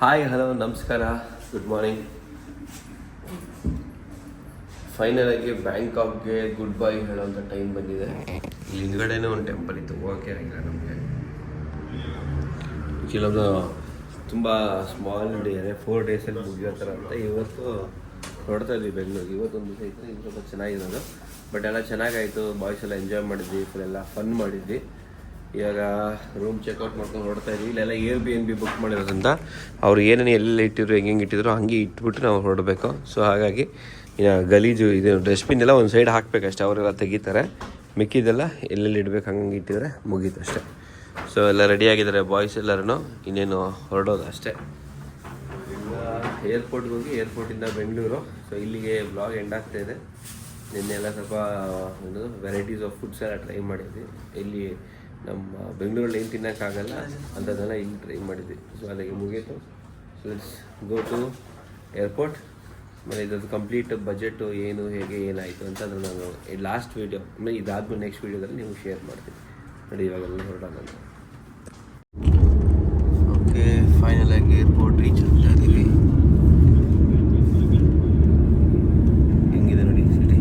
Hi hello ನಮಸ್ಕಾರ good morning. Final ಆಗಿ ಬ್ಯಾಂಕಾಕ್ಗೆ good bye ಹೇಳೋಂಥ time ಬಂದಿದೆ. ಇಲ್ಲಿ ಹಿಂದ್ಗಡೆನೇ ಒಂದು ಟೆಂಪಲ್ ಇತ್ತು, ಹೋಗೋಕ್ಕೆ ಆಗಿಲ್ಲ ನಮಗೆ. ಕೆಲವೊಂದು ತುಂಬ ಸ್ಮಾಲ್ ಡೇ 4 ಡೇಸಲ್ಲಿ ಮುಗಿಯೋ ಥರ ಅಂತ ಇವತ್ತು ಹೊರಡ್ತಾ ಇದ್ವಿ ಬೆಂಗಳೂರಿಗೆ. ಇವತ್ತೊಂದು ದಿವಸ ಇತ್ತು, ಇದು ಸ್ವಲ್ಪ ಚೆನ್ನಾಗಿರೋದು. ಬಟ್ ಎಲ್ಲ ಚೆನ್ನಾಗಾಯಿತು, ಬಾಯ್ಸ್ ಎಲ್ಲ ಎಂಜಾಯ್ ಮಾಡಿದ್ವಿ, ಫುಲ್ ಎಲ್ಲ ಫನ್ ಮಾಡಿದ್ವಿ. ಇವಾಗ ರೂಮ್ ಚೆಕ್ಔಟ್ ಮಾಡ್ಕೊಂಡು ಹೊರಡ್ತಾ ಇದ್ವಿ. ಇಲ್ಲೆಲ್ಲ Airbnb ಬುಕ್ ಮಾಡಿರೋದ್ರಿಂದ ಅವ್ರು ಏನೇನು ಎಲ್ಲೆಲ್ಲ ಇಟ್ಟಿದ್ರು ಹೆಂಗೆ ಇಟ್ಟಿದ್ರು ಹಂಗೆ ಇಟ್ಬಿಟ್ಟು ನಾವು ಹೊರಡಬೇಕು. ಸೊ ಹಾಗಾಗಿ ಇನ್ನು ಗಲೀಜು ಇದು ಡಸ್ಟ್ಬಿನ್ ಎಲ್ಲ ಒಂದು ಸೈಡ್ ಹಾಕಬೇಕಷ್ಟೆ, ಅವರೆಲ್ಲ ತೆಗಿತಾರೆ. ಮಿಕ್ಕಿದೆಲ್ಲ ಎಲ್ಲೆಲ್ಲಿ ಇಡಬೇಕು ಹಂಗೆ ಇಟ್ಟಿದ್ರೆ ಮುಗೀತು ಅಷ್ಟೇ. ಸೊ ಎಲ್ಲ ರೆಡಿಯಾಗಿದ್ದಾರೆ ಬಾಯ್ಸ್ ಎಲ್ಲರೂ, ಇನ್ನೇನು ಹೊರಡೋದು ಅಷ್ಟೇ. ಈಗ ಏರ್ಪೋರ್ಟ್ಗೆ ಹೋಗಿ ಏರ್ಪೋರ್ಟಿಂದ ಬೆಂಗಳೂರು. ಸೊ ಇಲ್ಲಿಗೆ ಬ್ಲಾಗ್ ಎಂಡ್ ಆಗ್ತಾಯಿದೆ. ನಿನ್ನೆಲ್ಲ ಸ್ವಲ್ಪ ಒಂದು ವೆರೈಟೀಸ್ ಆಫ್ ಫುಡ್ಸ್ ಎಲ್ಲ ಟ್ರೈ ಮಾಡಿದ್ವಿ. ಇಲ್ಲಿ ನಮ್ಮ ಬೆಂಗಳೂರಲ್ಲಿ ಏನು ತಿನ್ನೋಕ್ಕಾಗಲ್ಲ ಅಂಥದ್ದೆಲ್ಲ ಇಲ್ಲಿ ಟ್ರೈ ಮಾಡಿದ್ವಿ. ಸೊ ಅಲ್ಲಿಗೆ ಮುಗೀತು. So let's go to airport. ಆಮೇಲೆ ಇದ್ರದ್ದು ಕಂಪ್ಲೀಟ್ ಬಜೆಟು ಏನು ಹೇಗೆ ಏನಾಯಿತು ಅಂತ ಅದನ್ನು ನಾನು ಲಾಸ್ಟ್ ವೀಡಿಯೋ ಆಮೇಲೆ ಇದಾದ್ಮೇಲೆ ನೆಕ್ಸ್ಟ್ ವೀಡಿಯೋದಲ್ಲಿ ನೀವು ಶೇರ್ ಮಾಡ್ತೀನಿ ನೋಡಿ. ಇವಾಗೆಲ್ಲ ಹೊರಡೋಣ. ಓಕೆ, ಫೈನಲ್ ಆಗಿ ಏರ್ಪೋರ್ಟ್ ರೀಚ್ ಆಗ್ತಾ ಇದ್ದೀವಿ. ಹೆಂಗಿದೆ ನೋಡಿ ಸಿಟಿ.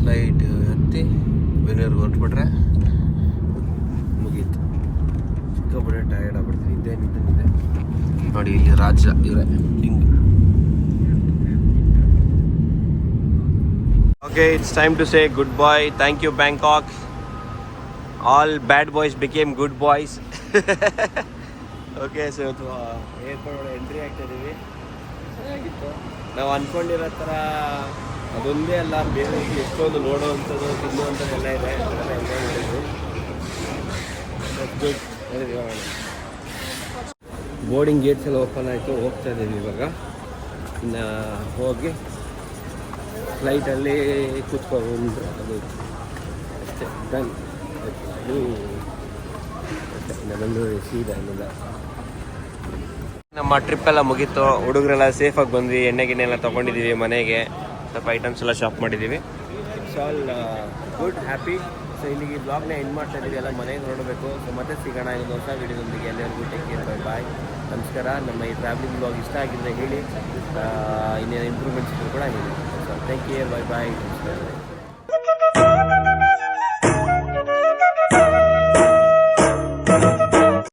ಫ್ಲೈಟ್ ಹತ್ತಿ ಬೆಂಗಳೂರಿಗೆ ಹೊರಟ್ಬಿಟ್ರೆ ಮುಗೀತು. ಸಿಕ್ಕಾಪಟ್ಟೆ ಟಯರ್ಡ್ ಆಗ್ಬಿಡ್ತೀನಿ. ನಿದ್ದೆ ನೋಡಿ. ಇಲ್ಲಿ ರಾಜ ಇವರೇ ಹಿಂಗೆ. Okay, it's time to say goodbye. Thank you Bangkok. All bad boys became good boys. Okay, so ಇವತ್ತು ಏರ್ಪೋರ್ಟ್ ಒಳಗೆ ಎಂಟ್ರಿ ಆಗ್ತಾ ಇದ್ದೀವಿ. ಚೆನ್ನಾಗಿತ್ತು. ನಾವು ಅಂದ್ಕೊಂಡಿರೋ ಥರ ಅದೊಂದೇ ಅಲ್ಲ, ಬೇರೆ ಎಷ್ಟೊಂದು ನೋಡೋವಂಥದ್ದು ತಿನ್ನುವಂಥದ್ದು ಎಲ್ಲ ಇದೆ. ಅದೆಲ್ಲ ಎಂಜಾಯ್ ಮಾಡಿದ್ವಿ. ಗುಡ್. ಬೋರ್ಡಿಂಗ್ ಗೇಟ್ಸ್ ಎಲ್ಲ ಓಪನ್ ಆಯಿತು, ಹೋಗ್ತಾ ಇದ್ದೀವಿ ಇವಾಗ. ಇನ್ನು ಹೋಗಿ ಫ್ಲೈಟಲ್ಲಿ ಕೂತ್ಕೊಂಡು ಅದು ಅಷ್ಟೇ ಡನ್. ಇನ್ನು ಬೆಂಗಳೂರಿಗೆ ಸೀದಾ ಏನಿಲ್ಲ. ನಮ್ಮ ಟ್ರಿಪ್ಪೆಲ್ಲ ಮುಗೀತು. ಹುಡುಗರೆಲ್ಲ ಸೇಫಾಗಿ ಬಂದ್ವಿ. ಎಣ್ಣೆ ಗಿಣ್ಣೆ ಎಲ್ಲ ತೊಗೊಂಡಿದ್ದೀವಿ ಮನೆಗೆ. ಸ್ವಲ್ಪ ಐಟಮ್ಸ್ ಎಲ್ಲ ಶಾಪ್ ಮಾಡಿದ್ದೀವಿ. It's all good, happy. So ಇಲ್ಲಿಗೆ ಬ್ಲಾಗ್ನ ಎಂಡ್ ಮಾಡ್ತಾ ಇದ್ದೀವಿ. ಎಲ್ಲ ಮನೆಗೆ ಹೊರಡಬೇಕು. ಸೊ ಮತ್ತೆ ಸಿಗೋಣ ಇನ್ನೊಂದು ಹೊಸ ವೀಡಿಯೋದೊಂದಿಗೆ. ಎಲ್ಲರಿಗೂ ಟೇಕ್ ಕೇರ್, ಬೈ ಬಾಯ್, ನಮಸ್ಕಾರ. ನಮ್ಮ ಈ ಟ್ರಾವೆಲಿಂಗ್ ಬ್ಲಾಗ್ ಇಷ್ಟ ಆಗಿದ್ದರೆ ಹೇಳಿ, ಇನ್ನೇನು ಇಂಪ್ರೂವ್ಮೆಂಟ್ಸ್ ಇದ್ದರೂ ಕೂಡ ಹೇಳಿ. So take care, bye bye, ನಮಸ್ಕಾರ.